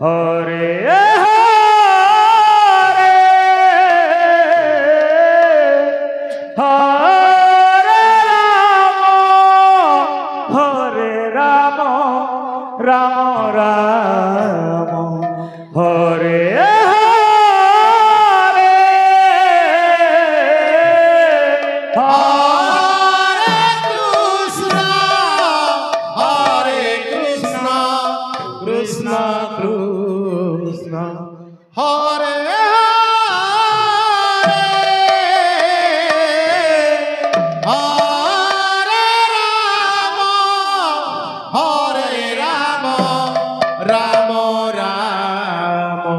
হরে রাম রাম হরে Krishna Krishna Hare Hare Rama Rama Rama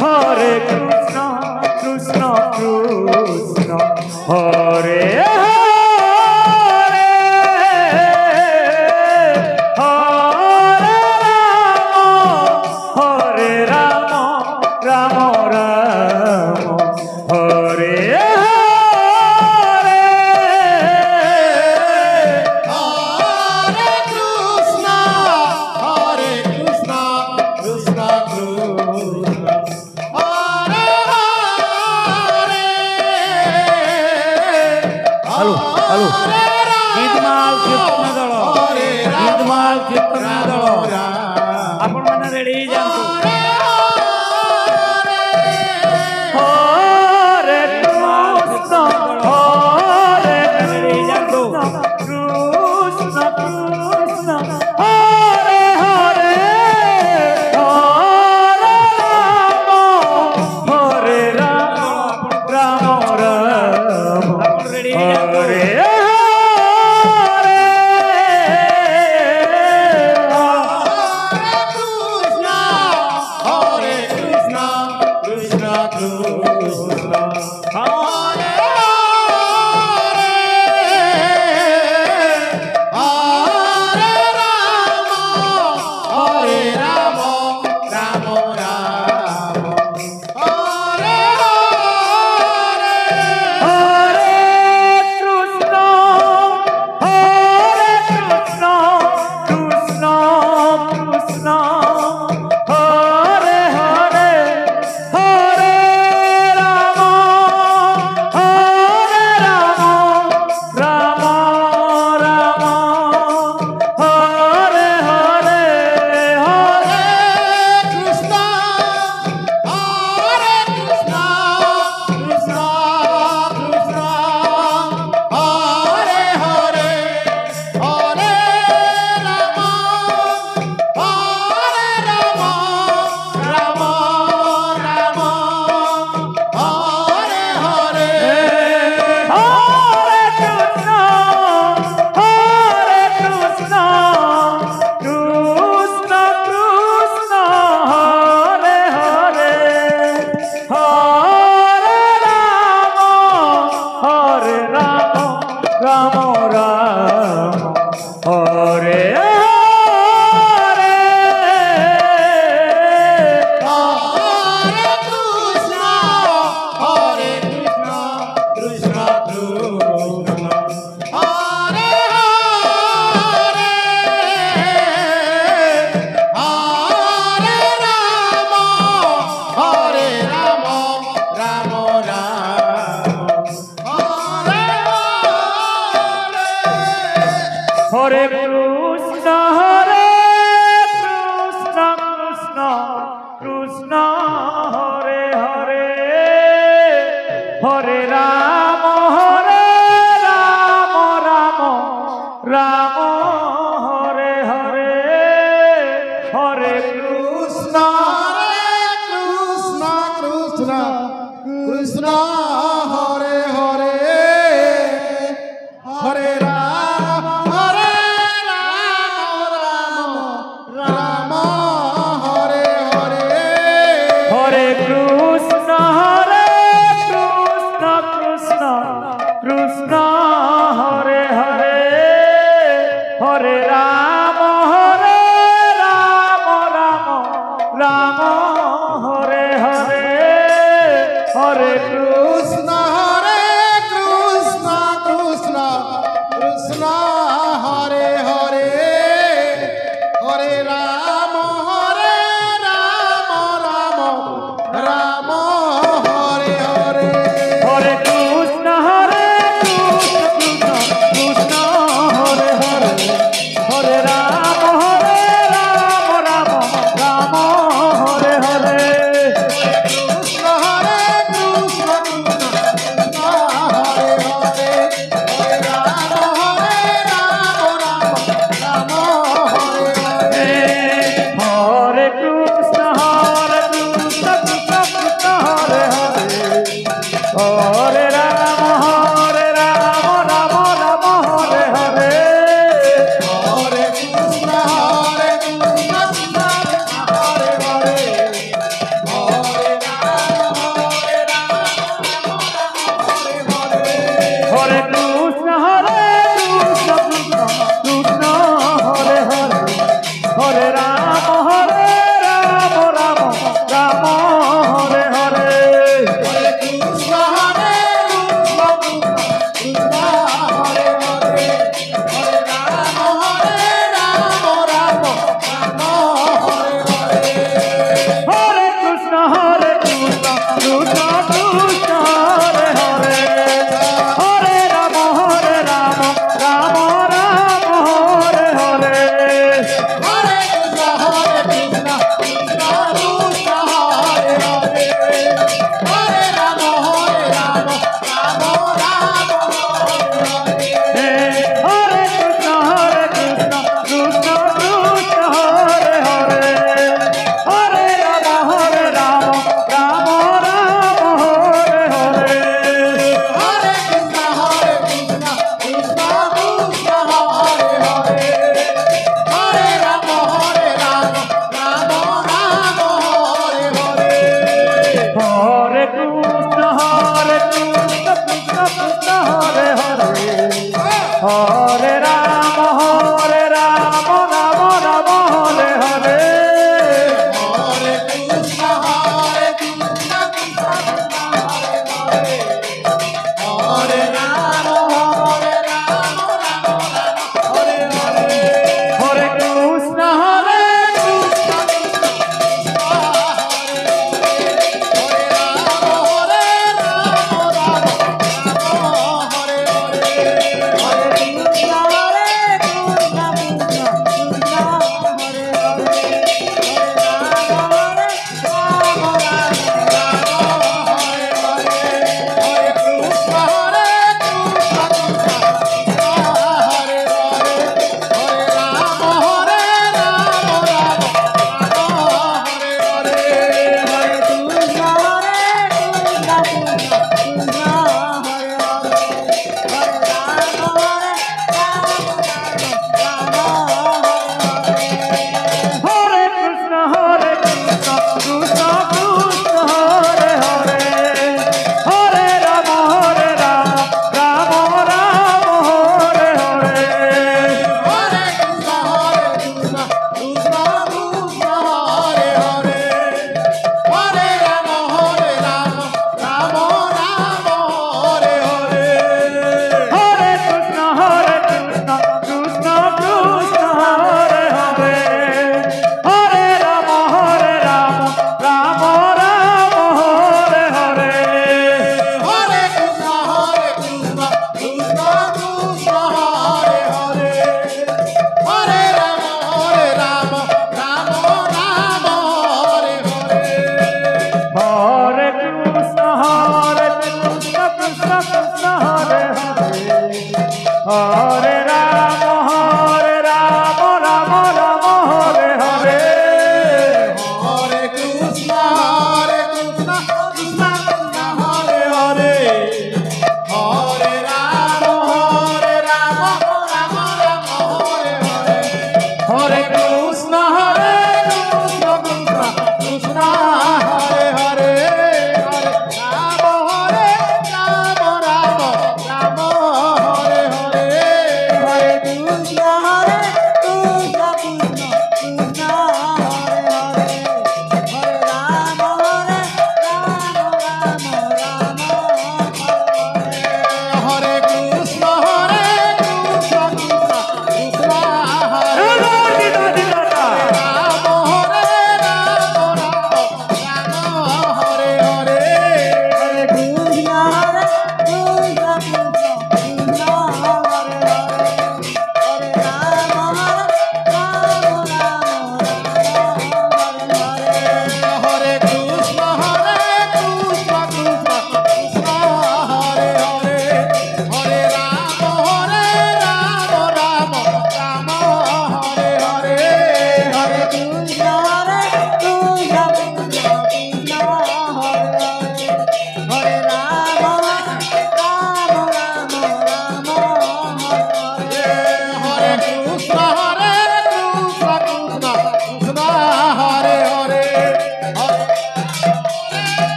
Hare Krishna Krishna Hare आपण मैंने ready जानतो हरे कृष्ण हरे ready जानतो Krishna Krishna Hare Hare Hare Ram Ram Ram ready हरे Hare Krishna Krishna Krishna Hare Hare Hare Rama Rama Rama Hare Hare Hare Krishna Krishna Krishna Hare Hare Hare Rama Rama Hare Hare Hare Krishna Krishna Krishna Hare Hare Hare Rama Rama Hare Hare Hare Krishna Krishna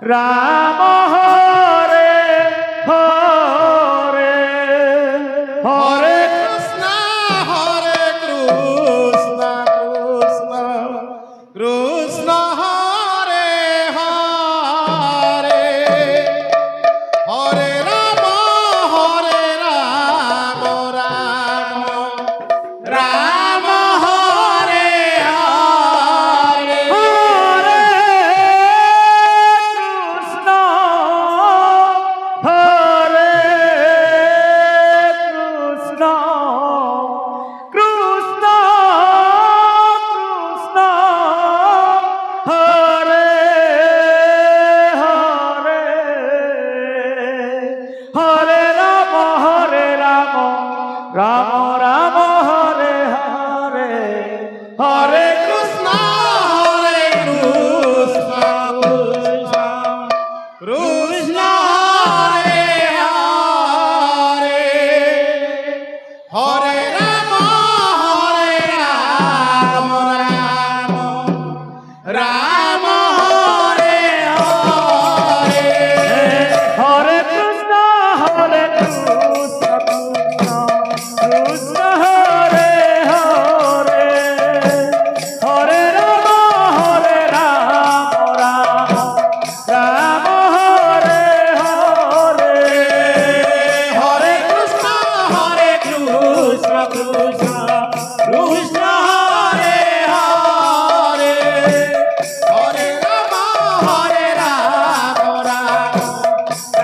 Ram Hare Hare Hare Krishna Hare Krishna Krishna Krishna Hare Hare Hare Ram Ram Ram Hare Hare Krishna, Hare Krishna, Krishna Hare Hare, Hare Rama, Rama Hare Hare. Hare Krishna, Hare Krishna, Krishna Hare Hare, Hare Rama, Rama Hare Hare. Hare Krishna, Hare Krishna, Krishna Hare Hare, Hare Rama,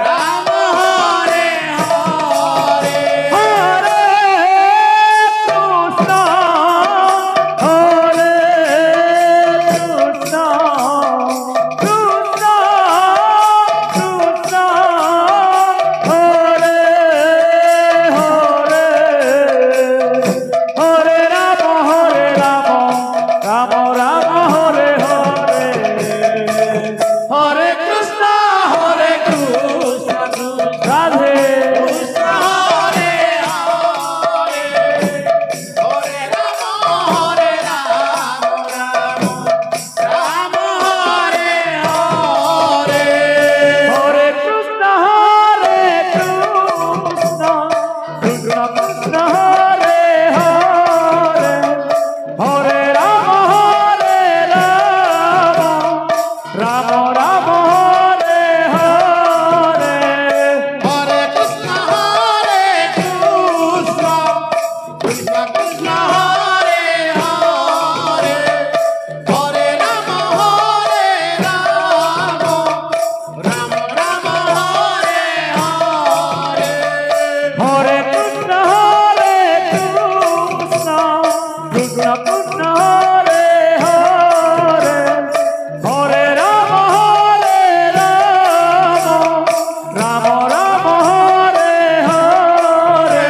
Rama Hare Hare. Hare Krishna, Hare Krishna, Krishna Krishna, Hare Hare, Hare Rama, Rama Rama Hare Hare. Hare Krishna, Hare Krishna, Radhe Krishna Hare Hare, Hare Rama, Rama Hare Hare. Hare Krishna, Hare Krishna, Krishna Krishna Hare Hare, Hare Rama, Rama Rama Hare Hare. Hare Krishna, Hare Krishna, Krishna Krishna Hare Hare, Hare Rama, Rama Rama Hare Hare. Hare Krishna, Hare Krishna, Krishna Krishna Hare Hare, Hare Rama, Rama Rama Hare Hare.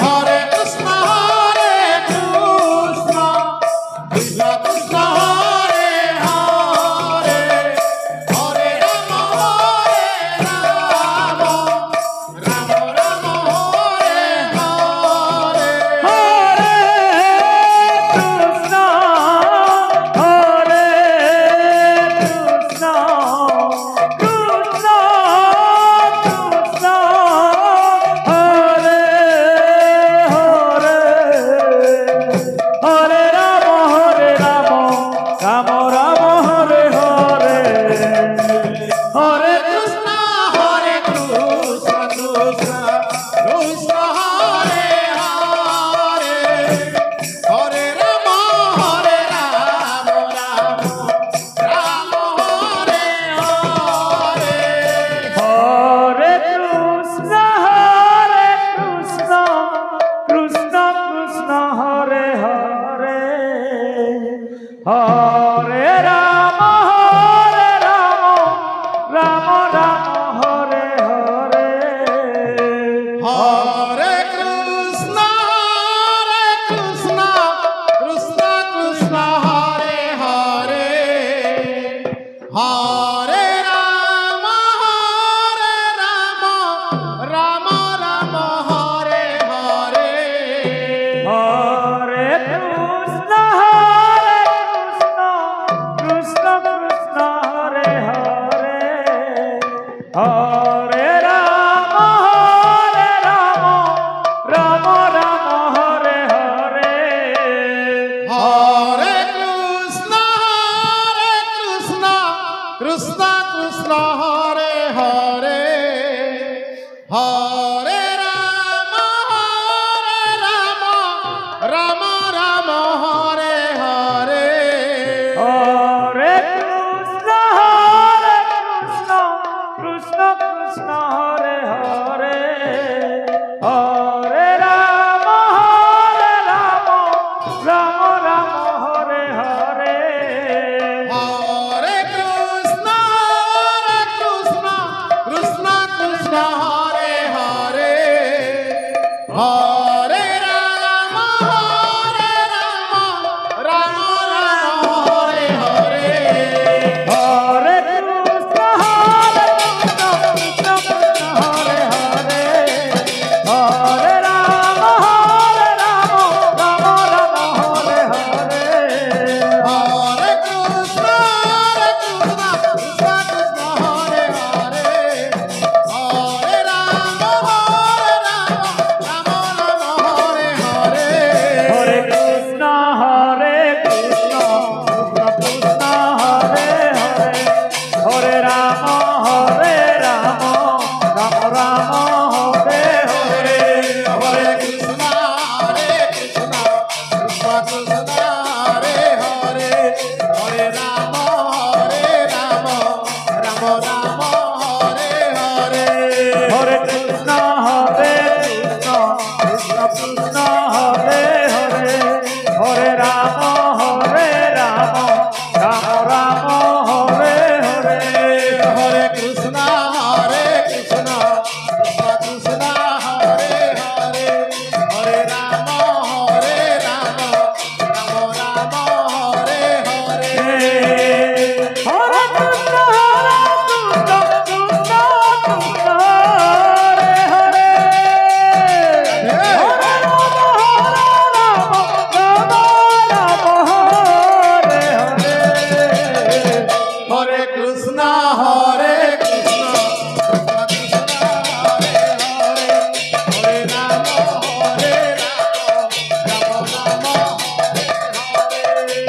Hare Krishna, Hare Krishna, Krishna Krishna Hare Hare, Hare Rama, Rama Rama Hare Hare. Hare Krishna, Hare Krishna, Krishna Krishna, Hare Hare, Hare Rama, Rama Rama Hare Hare. Hare Krishna, Hare Krishna, Krishna Krishna Hare Hare, Hare Rama, Rama Hare Hare. Hare Krishna, Hare Krishna, Krishna Krishna Hare Hare, Hare Rama, Rama Rama Hare Hare. Hare Krishna, Krishna Krishna Hare Hare, Hare Rama, Rama Rama Hare Hare. Hare Krishna, Krishna Krishna Hare Hare, Hare Rama, Rama Rama Hare Hare. Hare Krishna, Krishna Krishna Hare Hare, Hare Rama, Rama Rama Hare Hare. Hare Krishna, Krishna Krishna Hare Hare, Hare Rama, Rama Rama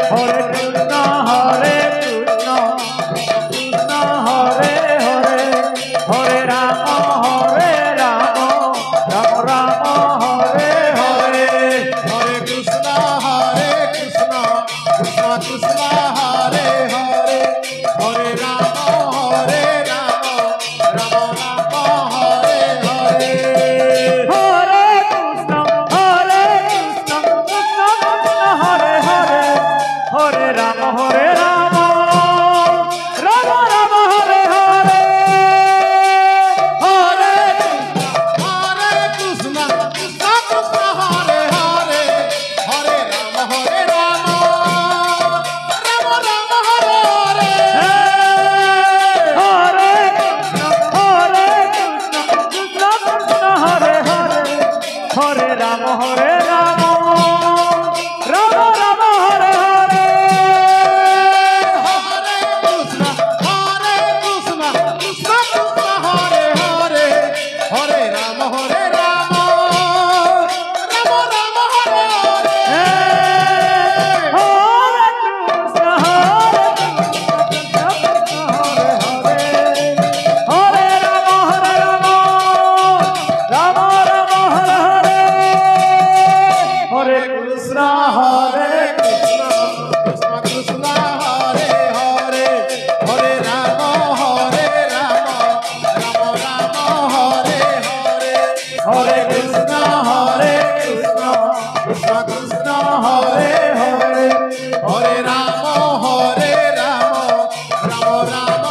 Hare Krishna, Hare Krishna, Krishna Hare Hare, Hare Rama, Hare Rama, Rama Rama, Hare Hare. Hare Krishna, Krishna Krishna, Hare Hare, Hare Rama, Rama Rama, Hare Hare. Hare Krishna, Krishna Krishna, Hare Hare, Hare Rama, Rama Rama, Hare Hare. Hare Krishna, Krishna Krishna, Hare Hare, Hare Rama, Rama Rama, Hare Hare. Hare Krishna, Krishna Krishna, Hare Hare, Hare Rama, Rama Rama,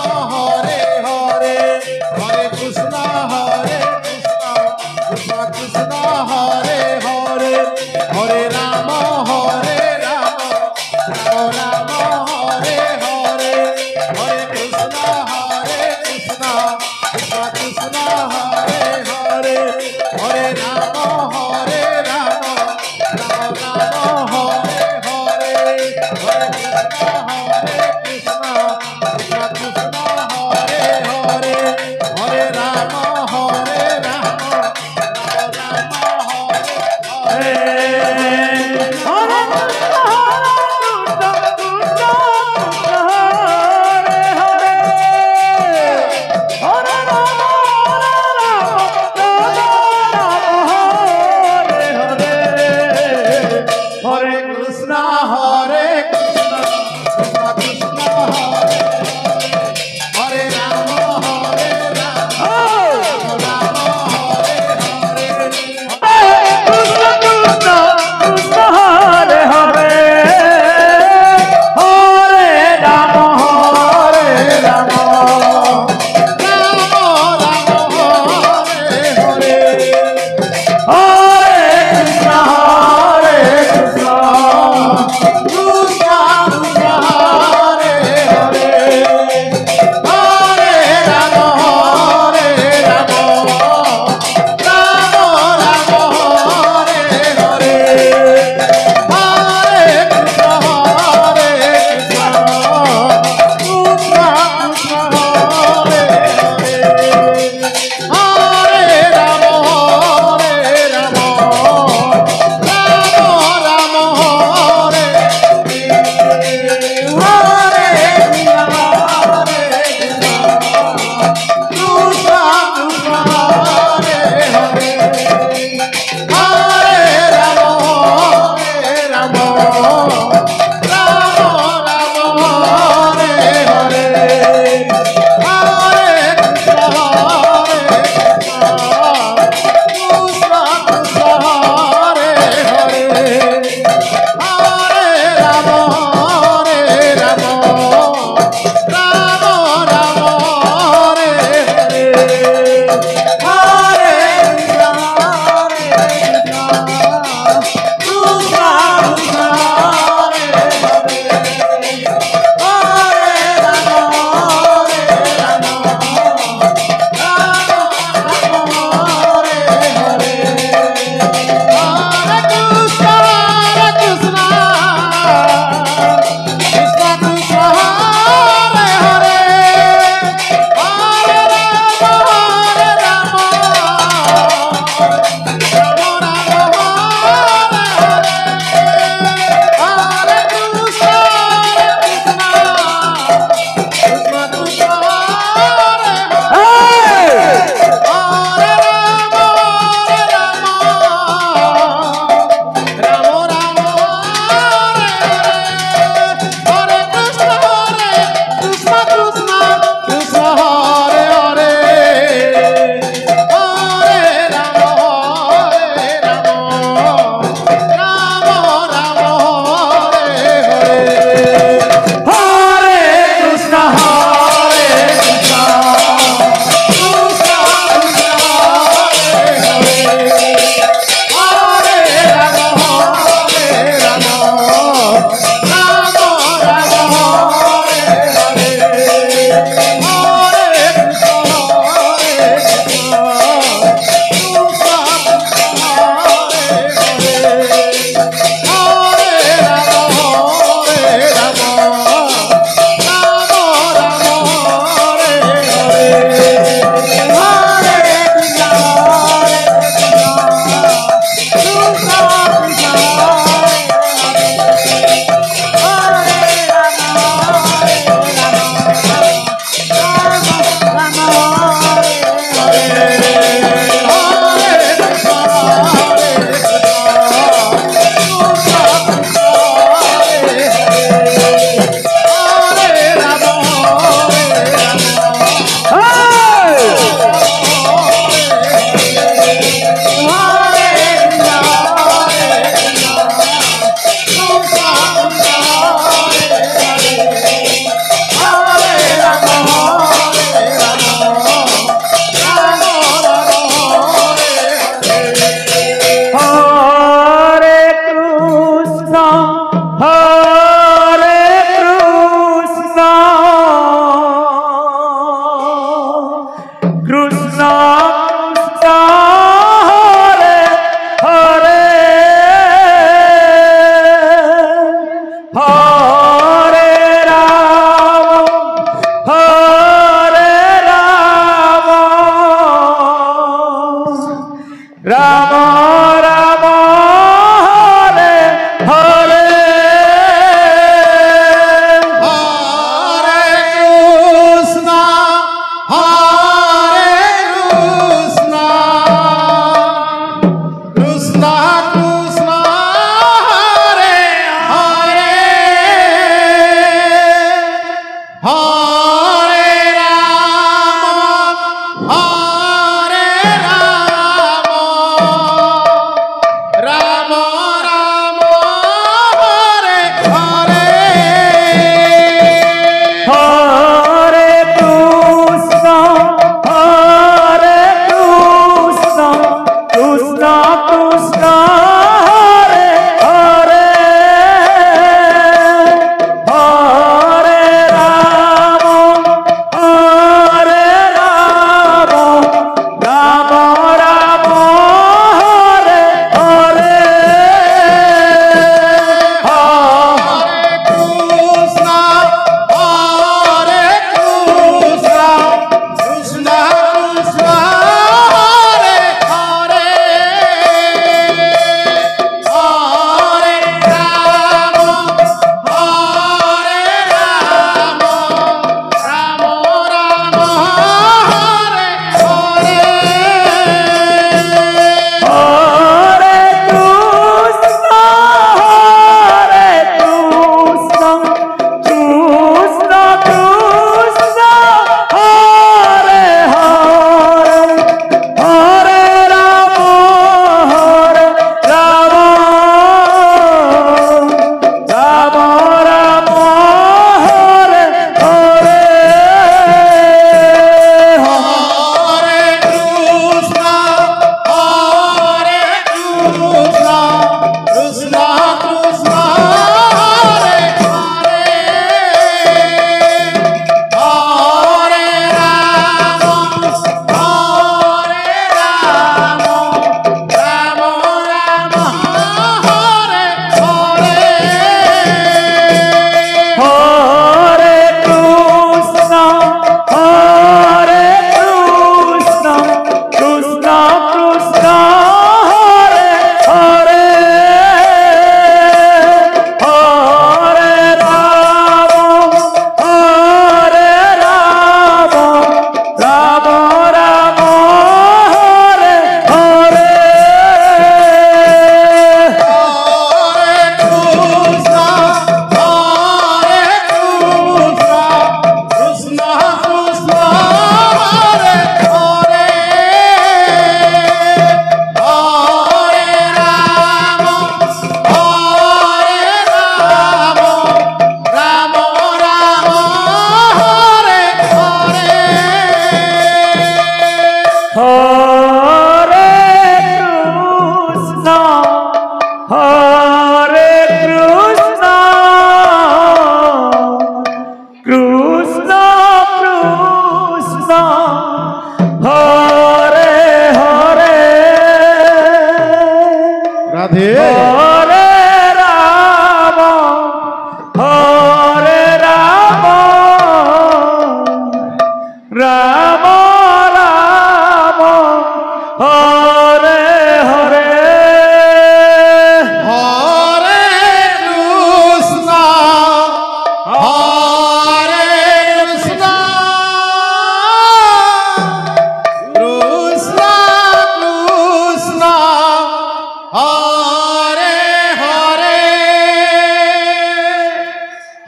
Hare Hare. Hare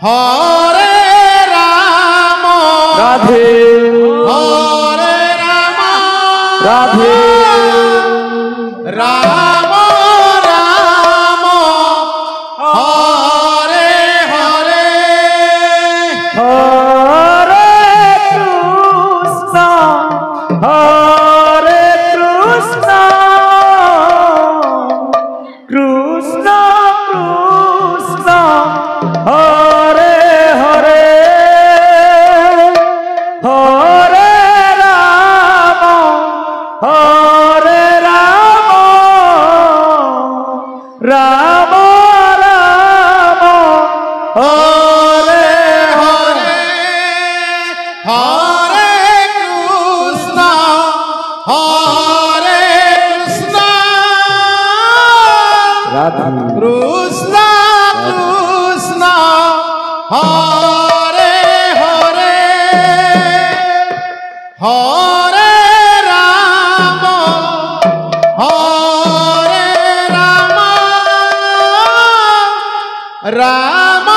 হরে রাম রাধে হরে রাম রাধে রাম রাম হরে হরে হরে কৃষ্ণ হরে কৃষ্ণ কৃষ্ণ কৃষ্ণ হরে হরে হরে রাম হরে রাম রাম রাম হরে হরে হরে কৃষ্ণ হরে কৃষ্ণ রাধে কৃষ্ণ কৃষ্ণ হরে হরে হরে রাম হরে রাম রাম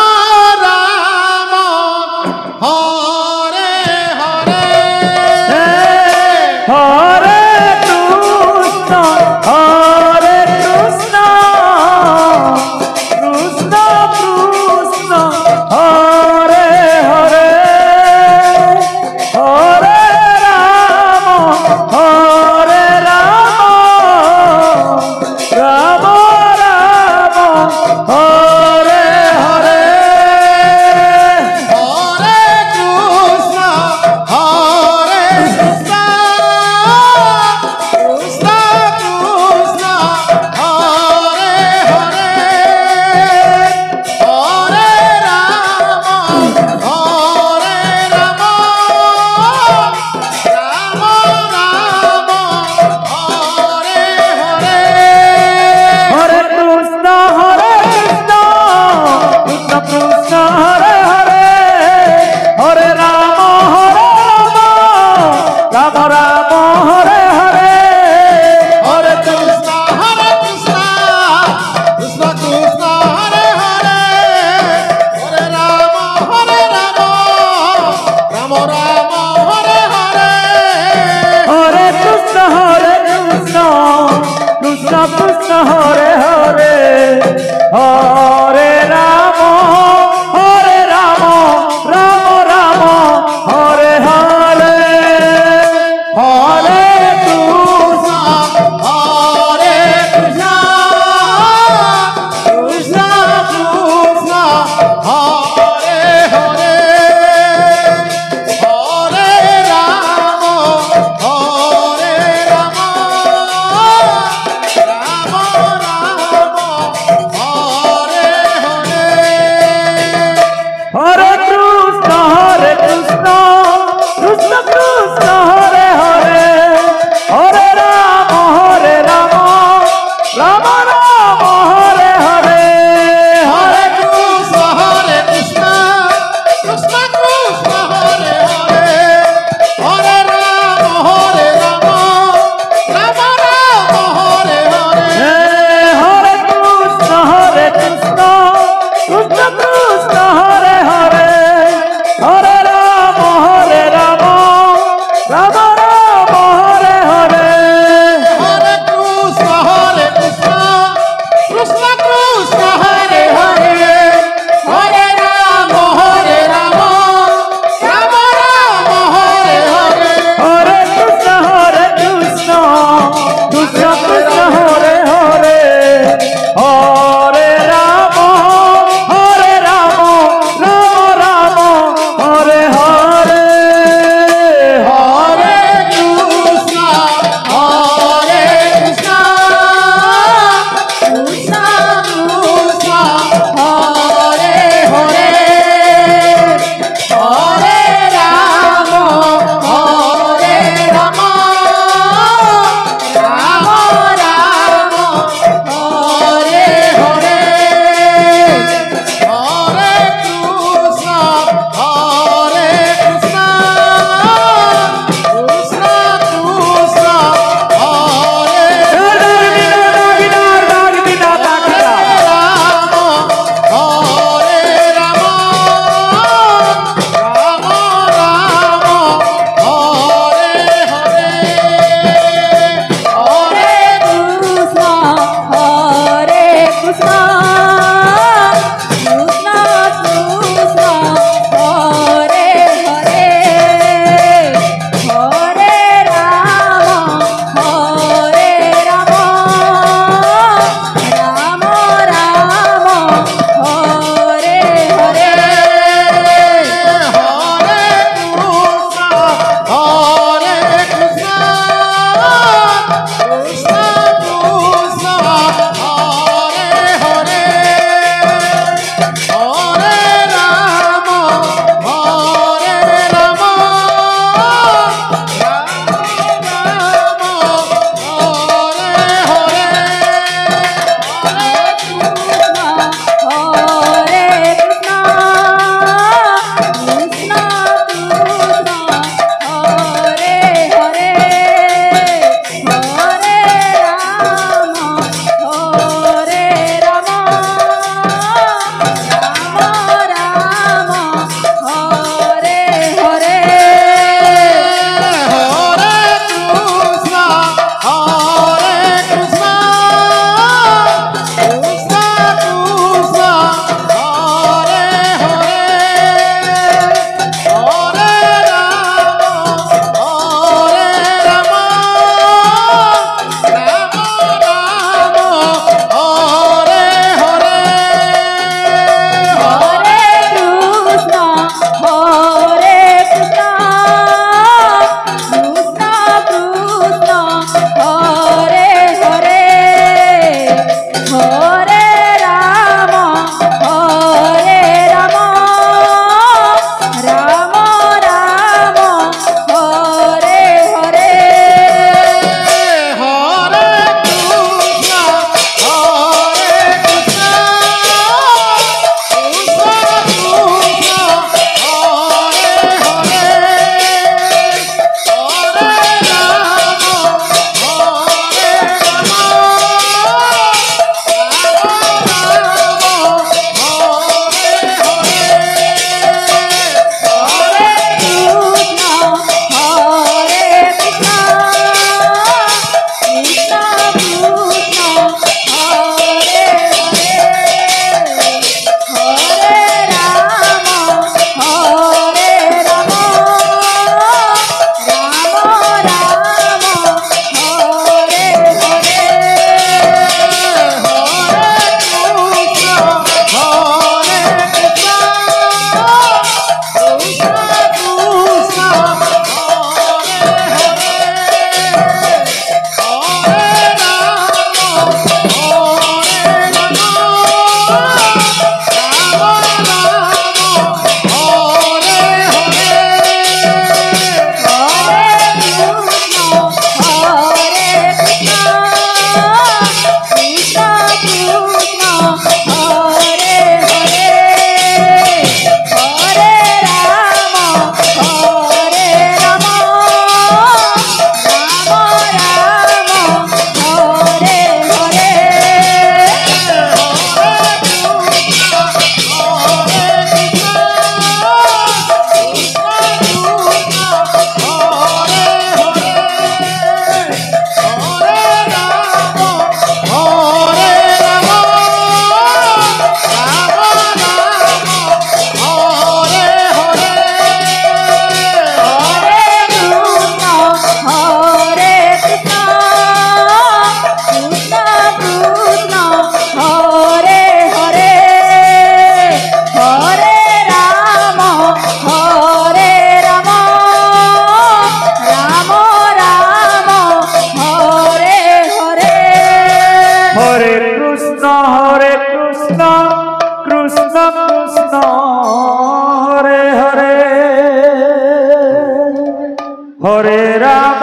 রাম হরে হরে হরে কৃষ্ণ হরে কৃষ্ণ কৃষ্ণ কৃষ্ণ হরে হরে হরে রাম হরে রাম রাম রাম হরে হরে হরে কৃষ্ণ হরে কৃষ্ণ কৃষ্ণ কৃষ্ণ হরে হরে হরে রাম হরে রাম রাম রাম হরে হরে হরে কৃষ্ণ কৃষ্ণ কৃষ্ণ হরে হরে হরে রাম রাম রাম হরে হরে হরে কৃষ্ণ হরে কৃষ্ণ কৃষ্ণ কৃষ্ণ হরে হরে হরে রাম রাম রাম হরে হরে হরে কৃষ্ণ কৃষ্ণ কৃষ্ণ হরে হরে হরে রাম রাম রাম হরে হরে হরে কৃষ্ণ হরে কৃষ্ণ কৃষ্ণ কৃষ্ণ হরে হরে হরে রাম হরে রাম রাম রাম হরে হরে হরে কৃষ্ণ কৃষ্ণ কৃষ্ণ হরে হরে হরে রাম রাম রাম হরে হরে হরে কৃষ্ণ কৃষ্ণ কৃষ্ণ হরে হরে হরে রাম রাম রাম হরে হরে হরে কৃষ্ণ কৃষ্ণ কৃষ্ণ হরে হরে কৃষ্ণ হরে হরে হরে রাম